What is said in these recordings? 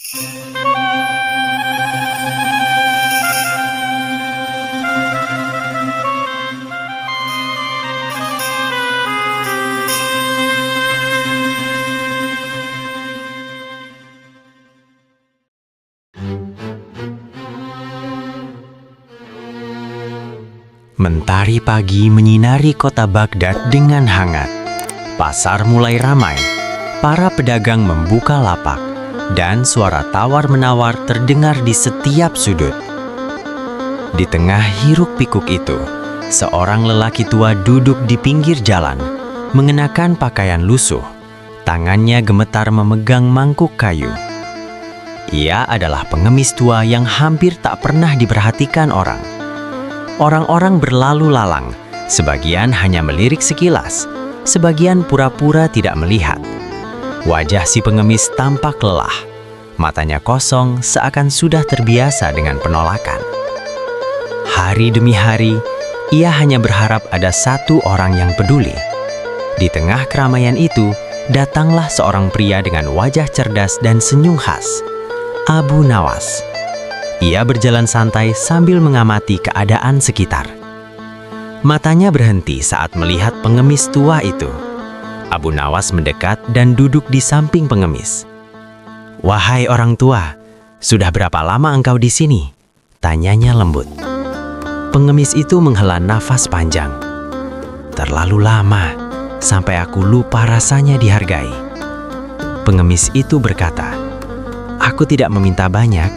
Mentari pagi menyinari kota Baghdad dengan hangat. Pasar mulai ramai, para pedagang membuka lapak, dan suara tawar-menawar terdengar di setiap sudut. Di tengah hiruk-pikuk itu, seorang lelaki tua duduk di pinggir jalan, mengenakan pakaian lusuh. Tangannya gemetar memegang mangkuk kayu. Ia adalah pengemis tua yang hampir tak pernah diperhatikan orang. Orang-orang berlalu lalang, sebagian hanya melirik sekilas, sebagian pura-pura tidak melihat. Wajah si pengemis tampak lelah, matanya kosong seakan sudah terbiasa dengan penolakan. Hari demi hari, ia hanya berharap ada satu orang yang peduli. Di tengah keramaian itu, datanglah seorang pria dengan wajah cerdas dan senyum khas, Abu Nawas. Ia berjalan santai sambil mengamati keadaan sekitar. Matanya berhenti saat melihat pengemis tua itu. Abu Nawas mendekat dan duduk di samping pengemis. "Wahai orang tua, sudah berapa lama engkau di sini?" tanyanya lembut. Pengemis itu menghela nafas panjang. "Terlalu lama, sampai aku lupa rasanya dihargai." Pengemis itu berkata, "Aku tidak meminta banyak,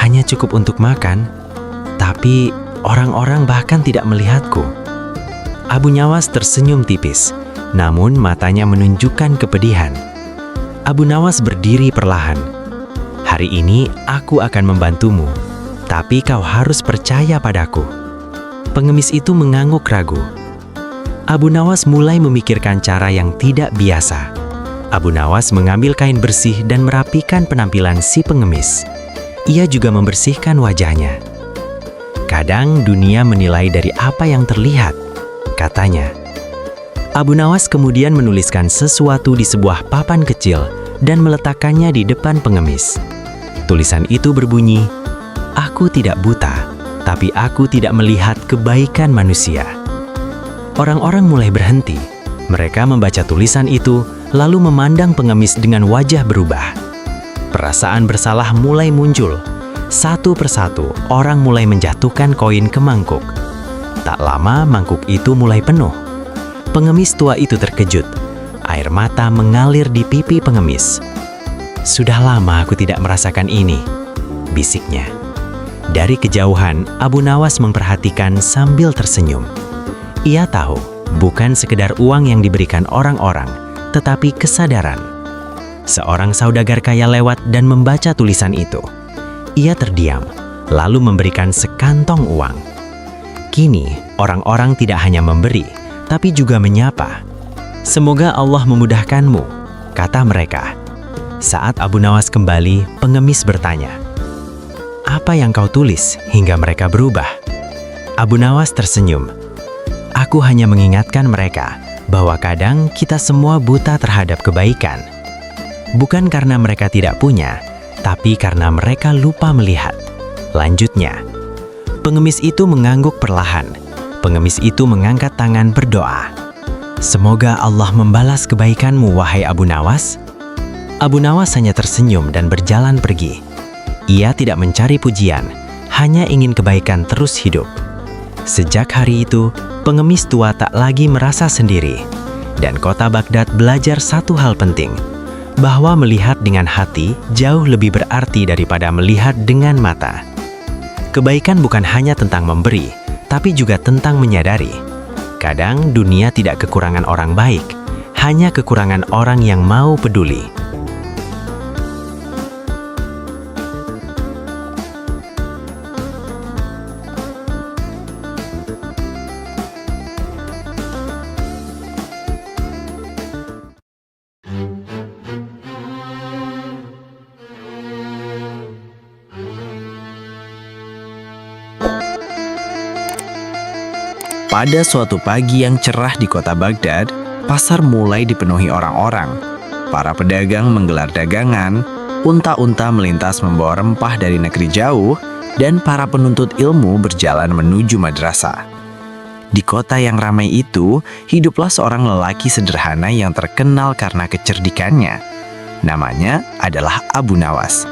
hanya cukup untuk makan, tapi orang-orang bahkan tidak melihatku." Abu Nawas tersenyum tipis, namun matanya menunjukkan kepedihan. Abu Nawas berdiri perlahan. "Hari ini aku akan membantumu, tapi kau harus percaya padaku." Pengemis itu mengangguk ragu. Abu Nawas mulai memikirkan cara yang tidak biasa. Abu Nawas mengambil kain bersih dan merapikan penampilan si pengemis. Ia juga membersihkan wajahnya. "Kadang dunia menilai dari apa yang terlihat," katanya. Abu Nawas kemudian menuliskan sesuatu di sebuah papan kecil dan meletakkannya di depan pengemis. Tulisan itu berbunyi, "Aku tidak buta, tapi aku tidak melihat kebaikan manusia." Orang-orang mulai berhenti. Mereka membaca tulisan itu, lalu memandang pengemis dengan wajah berubah. Perasaan bersalah mulai muncul. Satu persatu, orang mulai menjatuhkan koin ke mangkuk. Tak lama, mangkuk itu mulai penuh. Pengemis tua itu terkejut. Air mata mengalir di pipi pengemis. "Sudah lama aku tidak merasakan ini," bisiknya. Dari kejauhan, Abu Nawas memperhatikan sambil tersenyum. Ia tahu, bukan sekedar uang yang diberikan orang-orang, tetapi kesadaran. Seorang saudagar kaya lewat dan membaca tulisan itu. Ia terdiam, lalu memberikan sekantong uang. Kini, orang-orang tidak hanya memberi, tapi juga menyapa. "Semoga Allah memudahkanmu," kata mereka. Saat Abu Nawas kembali, pengemis bertanya, "Apa yang kau tulis hingga mereka berubah?" Abu Nawas tersenyum. "Aku hanya mengingatkan mereka bahwa kadang kita semua buta terhadap kebaikan. Bukan karena mereka tidak punya, tapi karena mereka lupa melihat." Lanjutnya, pengemis itu mengangguk perlahan. Pengemis itu mengangkat tangan berdoa. "Semoga Allah membalas kebaikanmu, wahai Abu Nawas." Abu Nawas hanya tersenyum dan berjalan pergi. Ia tidak mencari pujian, hanya ingin kebaikan terus hidup. Sejak hari itu, pengemis tua tak lagi merasa sendiri. Dan kota Baghdad belajar satu hal penting, bahwa melihat dengan hati jauh lebih berarti daripada melihat dengan mata. Kebaikan bukan hanya tentang memberi, tapi juga tentang menyadari. Kadang dunia tidak kekurangan orang baik, hanya kekurangan orang yang mau peduli. Pada suatu pagi yang cerah di kota Baghdad, pasar mulai dipenuhi orang-orang. Para pedagang menggelar dagangan, Unta-unta melintas membawa rempah dari negeri jauh, dan para penuntut ilmu berjalan menuju madrasah. Di kota yang ramai itu, hiduplah seorang lelaki sederhana yang terkenal karena kecerdikannya. Namanya adalah Abu Nawas.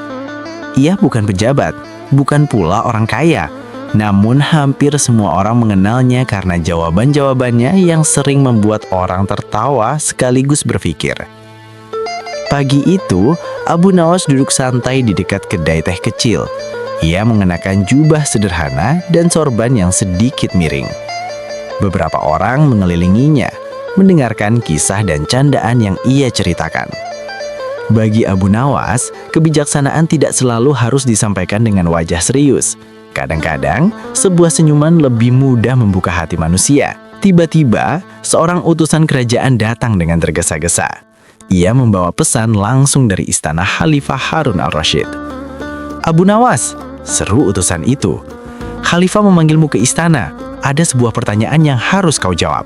Ia bukan pejabat, bukan pula orang kaya, namun hampir semua orang mengenalnya karena jawaban-jawabannya yang sering membuat orang tertawa sekaligus berpikir. Pagi itu, Abu Nawas duduk santai di dekat kedai teh kecil. Ia mengenakan jubah sederhana dan sorban yang sedikit miring. Beberapa orang mengelilinginya, mendengarkan kisah dan candaan yang ia ceritakan. Bagi Abu Nawas, kebijaksanaan tidak selalu harus disampaikan dengan wajah serius. Kadang-kadang, sebuah senyuman lebih mudah membuka hati manusia. Tiba-tiba, seorang utusan kerajaan datang dengan tergesa-gesa. Ia membawa pesan langsung dari istana Khalifah Harun al-Rashid. "Abu Nawas," seru utusan itu, "Khalifah memanggilmu ke istana. Ada sebuah pertanyaan yang harus kau jawab."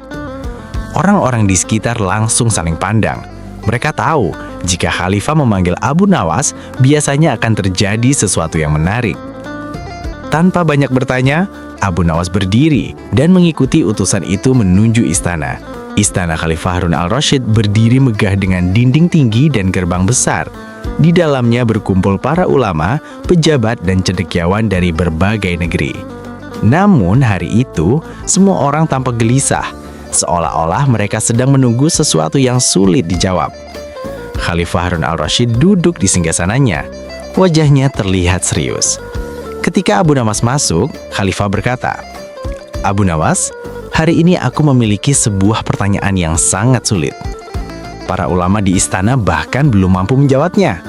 Orang-orang di sekitar langsung saling pandang. Mereka tahu jika Khalifah memanggil Abu Nawas, biasanya akan terjadi sesuatu yang menarik. Tanpa banyak bertanya, Abu Nawas berdiri dan mengikuti utusan itu menuju istana. Istana Khalifah Harun al-Rashid berdiri megah dengan dinding tinggi dan gerbang besar. Di dalamnya berkumpul para ulama, pejabat, dan cendekiawan dari berbagai negeri. Namun hari itu, semua orang tampak gelisah, seolah-olah mereka sedang menunggu sesuatu yang sulit dijawab. Khalifah Harun al-Rashid duduk di singgasananya. Wajahnya terlihat serius. Ketika Abu Nawas masuk, Khalifah berkata, "Abu Nawas, hari ini aku memiliki sebuah pertanyaan yang sangat sulit." Para ulama di istana bahkan belum mampu menjawabnya.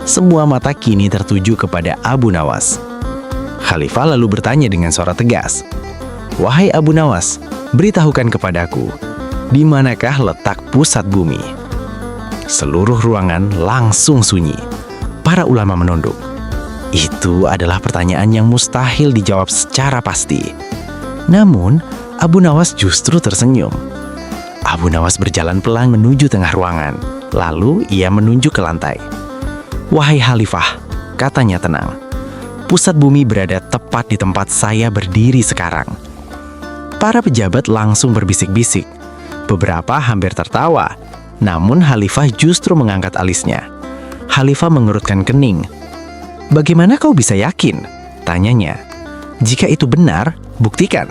Semua mata kini tertuju kepada Abu Nawas. Khalifah lalu bertanya dengan suara tegas, "Wahai Abu Nawas, beritahukan kepadaku, di manakah letak pusat bumi?" Seluruh ruangan langsung sunyi. Para ulama menunduk. Itu adalah pertanyaan yang mustahil dijawab secara pasti. Namun, Abu Nawas justru tersenyum. Abu Nawas berjalan pelan menuju tengah ruangan. Lalu ia menunjuk ke lantai. "Wahai Khalifah," katanya tenang, "pusat bumi berada tepat di tempat saya berdiri sekarang." Para pejabat langsung berbisik-bisik. Beberapa hampir tertawa. Namun Khalifah justru mengangkat alisnya. Khalifah mengerutkan kening. "Bagaimana kau bisa yakin?" tanyanya. "Jika itu benar, buktikan."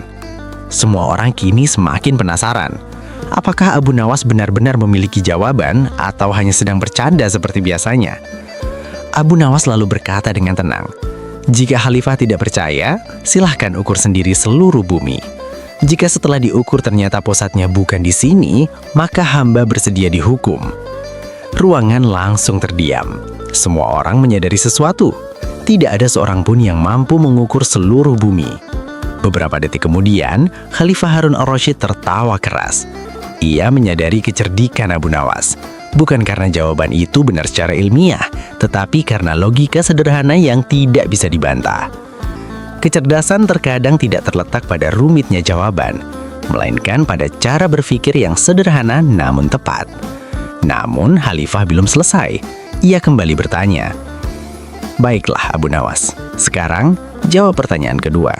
Semua orang kini semakin penasaran. Apakah Abu Nawas benar-benar memiliki jawaban atau hanya sedang bercanda seperti biasanya? Abu Nawas lalu berkata dengan tenang, "Jika Khalifah tidak percaya, silahkan ukur sendiri seluruh bumi. Jika setelah diukur ternyata pusatnya bukan di sini, maka hamba bersedia dihukum." Ruangan langsung terdiam. Semua orang menyadari sesuatu. Tidak ada seorang pun yang mampu mengukur seluruh bumi. Beberapa detik kemudian, Khalifah Harun al-Rashid tertawa keras. Ia menyadari kecerdikan Abu Nawas. Bukan karena jawaban itu benar secara ilmiah, tetapi karena logika sederhana yang tidak bisa dibantah. Kecerdasan terkadang tidak terletak pada rumitnya jawaban, melainkan pada cara berpikir yang sederhana namun tepat. Namun Khalifah belum selesai. Ia kembali bertanya, "Baiklah Abu Nawas, sekarang jawab pertanyaan kedua.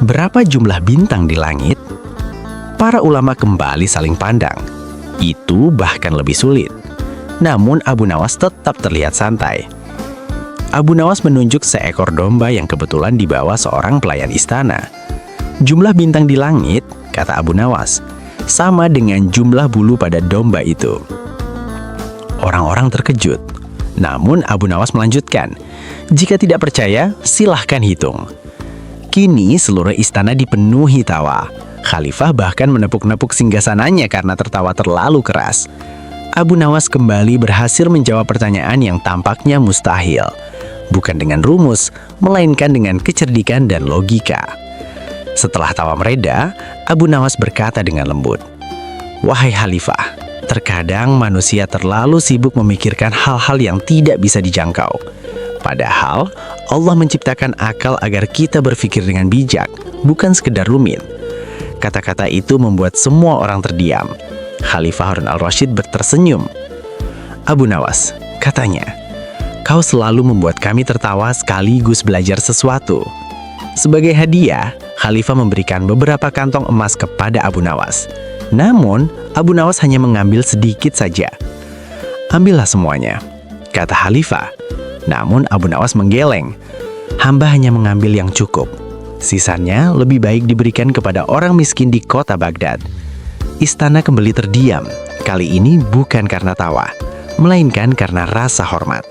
Berapa jumlah bintang di langit?" Para ulama kembali saling pandang. Itu bahkan lebih sulit. Namun Abu Nawas tetap terlihat santai. Abu Nawas menunjuk seekor domba yang kebetulan dibawa seorang pelayan istana. "Jumlah bintang di langit," kata Abu Nawas, "sama dengan jumlah bulu pada domba itu." Orang-orang terkejut. Namun Abu Nawas melanjutkan, "Jika tidak percaya, silahkan hitung." Kini seluruh istana dipenuhi tawa. Khalifah bahkan menepuk-nepuk singgasananya karena tertawa terlalu keras. Abu Nawas kembali berhasil menjawab pertanyaan yang tampaknya mustahil. Bukan dengan rumus, melainkan dengan kecerdikan dan logika. Setelah tawa mereda, Abu Nawas berkata dengan lembut, "Wahai Khalifah, terkadang manusia terlalu sibuk memikirkan hal-hal yang tidak bisa dijangkau. Padahal Allah menciptakan akal agar kita berpikir dengan bijak, bukan sekedar rumit." Kata-kata itu membuat semua orang terdiam. Khalifah Harun al-Rashid tersenyum. "Abu Nawas," katanya, Kau selalu membuat kami tertawa sekaligus belajar sesuatu." Sebagai hadiah, Khalifah memberikan beberapa kantong emas kepada Abu Nawas. Namun, Abu Nawas hanya mengambil sedikit saja. "Ambillah semuanya," kata Khalifah. Namun Abu Nawas menggeleng. "Hamba hanya mengambil yang cukup. Sisanya lebih baik diberikan kepada orang miskin di kota Baghdad." Istana kembali terdiam. Kali ini bukan karena tawa, melainkan karena rasa hormat.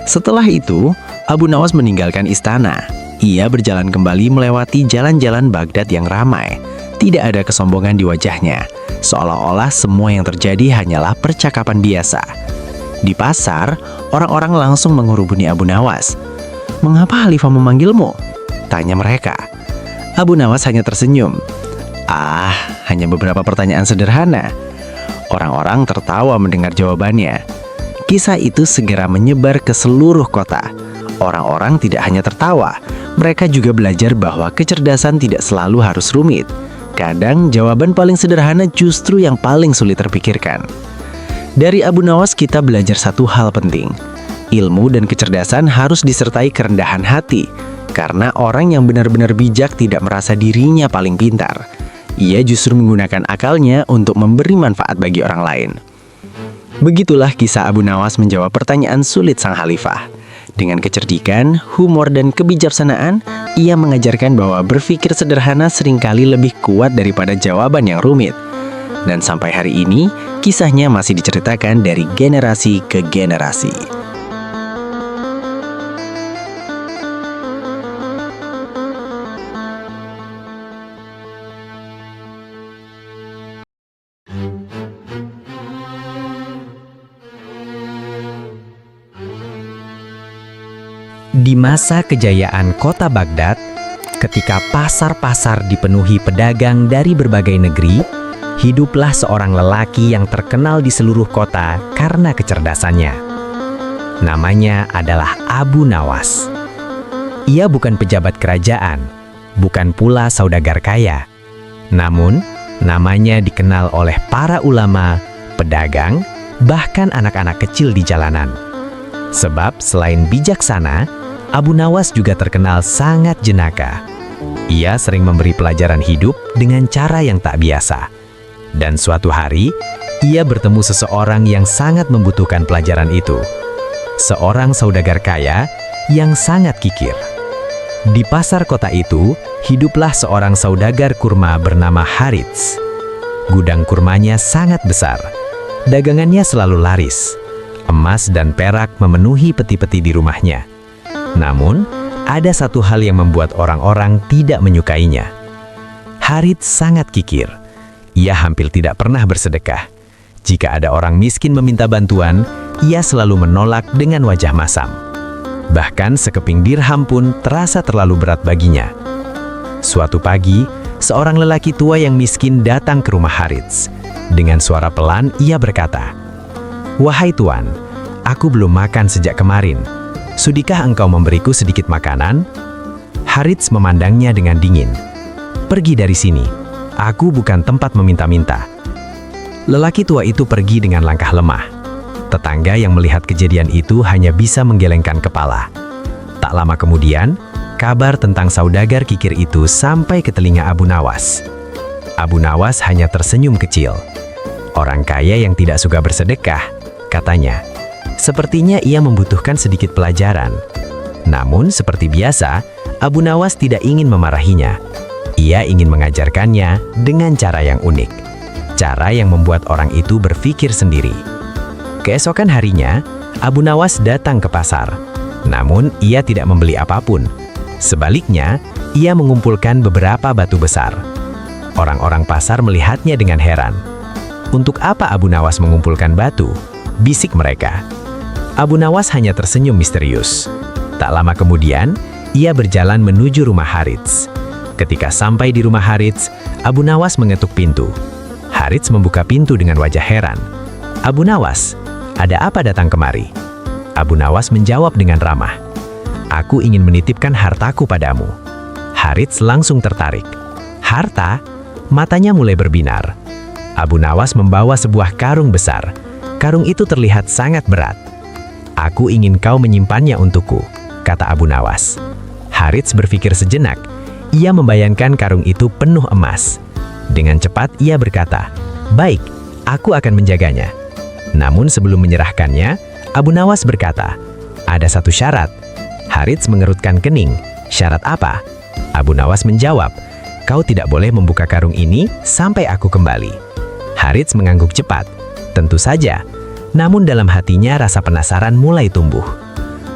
Setelah itu, Abu Nawas meninggalkan istana. Ia berjalan kembali melewati jalan-jalan Baghdad yang ramai. Tidak ada kesombongan di wajahnya, seolah-olah semua yang terjadi hanyalah percakapan biasa. Di pasar, orang-orang langsung menghurubuni Abu Nawas. "Mengapa Khalifah memanggilmu?" tanya mereka. Abu Nawas hanya tersenyum. Hanya beberapa pertanyaan sederhana." Orang-orang tertawa mendengar jawabannya. Kisah itu segera menyebar ke seluruh kota. Orang-orang tidak hanya tertawa, mereka juga belajar bahwa kecerdasan tidak selalu harus rumit. Kadang jawaban paling sederhana justru yang paling sulit terpikirkan. Dari Abu Nawas kita belajar satu hal penting. Ilmu dan kecerdasan harus disertai kerendahan hati. Karena orang yang benar-benar bijak tidak merasa dirinya paling pintar. Ia justru menggunakan akalnya untuk memberi manfaat bagi orang lain. Begitulah kisah Abu Nawas menjawab pertanyaan sulit sang khalifah. Dengan kecerdikan, humor, dan kebijaksanaan, ia mengajarkan bahwa berpikir sederhana seringkali lebih kuat daripada jawaban yang rumit. Dan sampai hari ini, kisahnya masih diceritakan dari generasi ke generasi. Di masa kejayaan kota Baghdad, ketika pasar-pasar dipenuhi pedagang dari berbagai negeri, hiduplah seorang lelaki yang terkenal di seluruh kota karena kecerdasannya. Namanya adalah Abu Nawas. Ia bukan pejabat kerajaan, bukan pula saudagar kaya. Namun, namanya dikenal oleh para ulama, pedagang, bahkan anak-anak kecil di jalanan. Sebab selain bijaksana, Abu Nawas juga terkenal sangat jenaka. Ia sering memberi pelajaran hidup dengan cara yang tak biasa. Dan suatu hari, ia bertemu seseorang yang sangat membutuhkan pelajaran itu. Seorang saudagar kaya yang sangat kikir. Di pasar kota itu, hiduplah seorang saudagar kurma bernama Harits. Gudang kurmanya sangat besar. Dagangannya selalu laris. Emas dan perak memenuhi peti-peti di rumahnya. Namun, ada satu hal yang membuat orang-orang tidak menyukainya. Harits sangat kikir. Ia hampir tidak pernah bersedekah. Jika ada orang miskin meminta bantuan, ia selalu menolak dengan wajah masam. Bahkan sekeping dirham pun terasa terlalu berat baginya. Suatu pagi, seorang lelaki tua yang miskin datang ke rumah Harits. Dengan suara pelan, ia berkata, "Wahai tuan, aku belum makan sejak kemarin. Sudikah engkau memberiku sedikit makanan?" Harits memandangnya dengan dingin. "Pergi dari sini. Aku bukan tempat meminta-minta." Lelaki tua itu pergi dengan langkah lemah. Tetangga yang melihat kejadian itu hanya bisa menggelengkan kepala. Tak lama kemudian, kabar tentang saudagar kikir itu sampai ke telinga Abu Nawas. Abu Nawas hanya tersenyum kecil. "Orang kaya yang tidak suka bersedekah," katanya. "Sepertinya ia membutuhkan sedikit pelajaran." Namun, seperti biasa, Abu Nawas tidak ingin memarahinya. Ia ingin mengajarkannya dengan cara yang unik. Cara yang membuat orang itu berpikir sendiri. Keesokan harinya, Abu Nawas datang ke pasar. Namun, ia tidak membeli apapun. Sebaliknya, ia mengumpulkan beberapa batu besar. Orang-orang pasar melihatnya dengan heran. "Untuk apa Abu Nawas mengumpulkan batu?" bisik mereka. Abu Nawas hanya tersenyum misterius. Tak lama kemudian, ia berjalan menuju rumah Harits. Ketika sampai di rumah Harits, Abu Nawas mengetuk pintu. Harits membuka pintu dengan wajah heran. "Abu Nawas, ada apa datang kemari?" Abu Nawas menjawab dengan ramah, "Aku ingin menitipkan hartaku padamu." Harits langsung tertarik. "Harta?" Matanya mulai berbinar. Abu Nawas membawa sebuah karung besar. Karung itu terlihat sangat berat. Aku ingin kau menyimpannya untukku, kata Abu Nawas. Harits berpikir sejenak. Ia membayangkan karung itu penuh emas. Dengan cepat ia berkata, "Baik, aku akan menjaganya." Namun sebelum menyerahkannya, Abu Nawas berkata, "Ada satu syarat." Harits mengerutkan kening. "Syarat apa?" Abu Nawas menjawab, "Kau tidak boleh membuka karung ini sampai aku kembali." Harits mengangguk cepat. Tentu saja. Namun dalam hatinya rasa penasaran mulai tumbuh.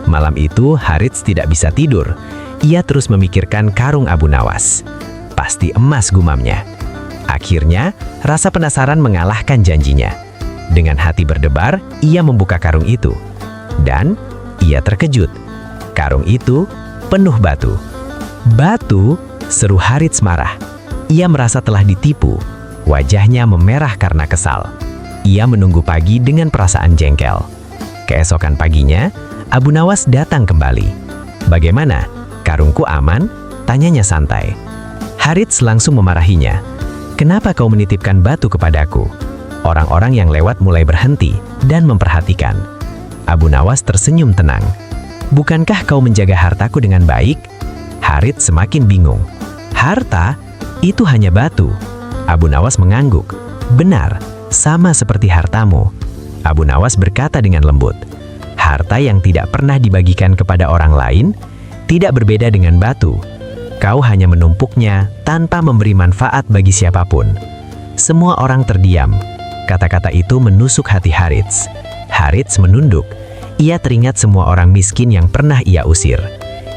Malam itu Harits tidak bisa tidur. Ia terus memikirkan karung Abu Nawas. Pasti emas, gumamnya. Akhirnya, rasa penasaran mengalahkan janjinya. Dengan hati berdebar, ia membuka karung itu. Dan ia terkejut. Karung itu penuh batu. "Batu?" seru Harits marah. Ia merasa telah ditipu. Wajahnya memerah karena kesal. Ia menunggu pagi dengan perasaan jengkel. Keesokan paginya, Abu Nawas datang kembali. "Bagaimana? Karungku aman?" tanyanya santai. Harits langsung memarahinya. "Kenapa kau menitipkan batu kepadaku?" Orang-orang yang lewat mulai berhenti dan memperhatikan. Abu Nawas tersenyum tenang. "Bukankah kau menjaga hartaku dengan baik?" Harits semakin bingung. "Harta? Itu hanya batu." Abu Nawas mengangguk. "Benar, sama seperti hartamu." Abu Nawas berkata dengan lembut, "Harta yang tidak pernah dibagikan kepada orang lain tidak berbeda dengan batu. Kau hanya menumpuknya tanpa memberi manfaat bagi siapapun." Semua orang terdiam. Kata-kata itu menusuk hati Harits. Harits menunduk. Ia teringat semua orang miskin yang pernah ia usir.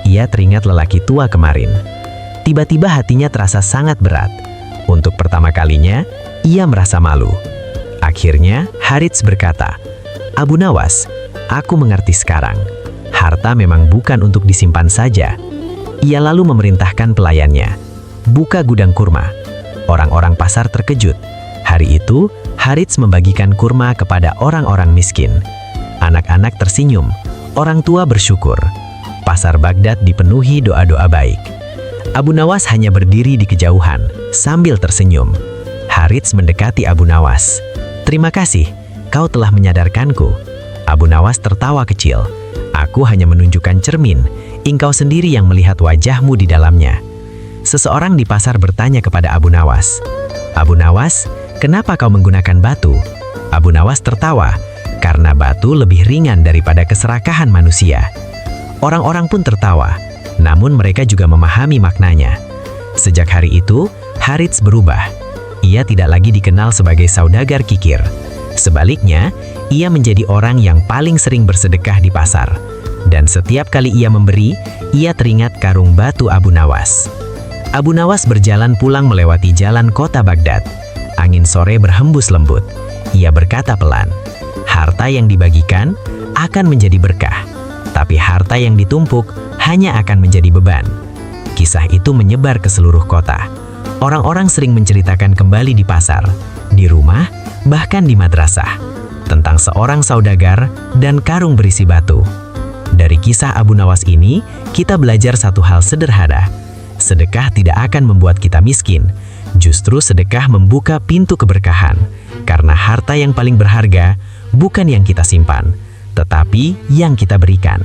Ia teringat lelaki tua kemarin. Tiba-tiba hatinya terasa sangat berat. Untuk pertama kalinya, ia merasa malu. Akhirnya, Harits berkata, "Abu Nawas, aku mengerti sekarang. Harta memang bukan untuk disimpan saja." Ia lalu memerintahkan pelayannya, "Buka gudang kurma." Orang-orang pasar terkejut. Hari itu, Harits membagikan kurma kepada orang-orang miskin. Anak-anak tersenyum, orang tua bersyukur. Pasar Baghdad dipenuhi doa-doa baik. Abu Nawas hanya berdiri di kejauhan, sambil tersenyum. Harits mendekati Abu Nawas. "Terima kasih, kau telah menyadarkanku." Abu Nawas tertawa kecil. "Aku hanya menunjukkan cermin, engkau sendiri yang melihat wajahmu di dalamnya." Seseorang di pasar bertanya kepada Abu Nawas, "Abu Nawas, kenapa kau menggunakan batu?" Abu Nawas tertawa, "Karena batu lebih ringan daripada keserakahan manusia." Orang-orang pun tertawa, namun mereka juga memahami maknanya. Sejak hari itu, Harits berubah. Ia tidak lagi dikenal sebagai saudagar kikir. Sebaliknya, ia menjadi orang yang paling sering bersedekah di pasar. Dan setiap kali ia memberi, ia teringat karung batu Abu Nawas. Abu Nawas berjalan pulang melewati jalan kota Baghdad. Angin sore berhembus lembut. Ia berkata pelan, "Harta yang dibagikan akan menjadi berkah, tapi harta yang ditumpuk hanya akan menjadi beban." Kisah itu menyebar ke seluruh kota. Orang-orang sering menceritakan kembali di pasar, di rumah, bahkan di madrasah, tentang seorang saudagar dan karung berisi batu. Dari kisah Abu Nawas ini, kita belajar satu hal sederhana. Sedekah tidak akan membuat kita miskin. Justru sedekah membuka pintu keberkahan. Karena harta yang paling berharga bukan yang kita simpan, tetapi yang kita berikan.